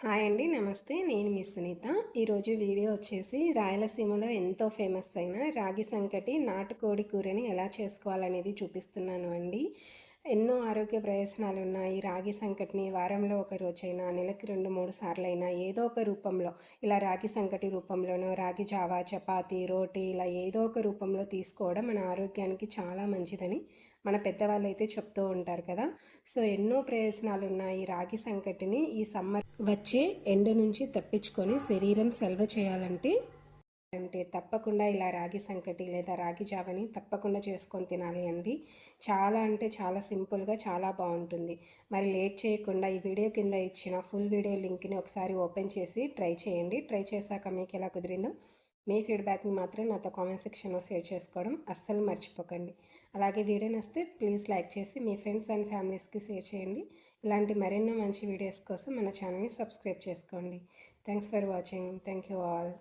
Hi అండి. నమస్తే. నేను మీ సునీత. ఈరోజు వీడియో వచ్చేసి రాయలసీమలో ఎంతో ఫేమస్ అయిన రాగి సంకటి నాటుకోడి కూరని ఎలా చేసుకోవాలనేది చూపిస్తున్నాను అండి. ఎన్నో ఆరోగ్య ప్రయోజనాలు ఉన్నాయి. రాగి సంకటిని వారంలో ఒక రోజైనా, నెలకి 2, 3 సార్లైనా ఏదో ఒక రూపంలో ఇలా రాగి సంకటి రూపంలోనో, రాగి జావా, చపాతీ, రోటీ ఇలా ఏదో ఒక రూపంలో తీసుకోవడం మన ఆరోగ్యానికి చాలా మంచిదని మన పెద్దవాళ్ళైతే చెప్తూ ఉంటారు కదా. సో ఎన్నో ప్రయోజనాలు ఉన్నాయి. రాగి సంకటిని ఈ సమ్మర్ వచ్చే ఎండ నుంచి తప్పించుకొని శరీరం సెలవు చేయాలంటే తప్పకుండా ఇలా రాగి సంకటి లేదా రాగి జావని తప్పకుండా చేసుకొని తినాలి అండి. చాలా అంటే చాలా సింపుల్గా చాలా బాగుంటుంది. మరి లేట్ చేయకుండా ఈ వీడియో కింద ఇచ్చిన ఫుల్ వీడియో లింక్ని ఒకసారి ఓపెన్ చేసి ట్రై చేయండి. ట్రై చేశాక మీకు ఎలా కుదిరిందో మీ ఫీడ్బ్యాక్ని మాత్రం నాతో కామెంట్ సెక్షన్లో షేర్ చేసుకోవడం అస్సలు మర్చిపోకండి. అలాగే వీడియో నచ్చితే ప్లీజ్ లైక్ చేసి మీ ఫ్రెండ్స్ అండ్ ఫ్యామిలీస్కి షేర్ చేయండి. ఇలాంటి మరెన్నో మంచి వీడియోస్ కోసం మన ఛానల్ని సబ్స్క్రైబ్ చేసుకోండి. Thanks for watching. Thank you all.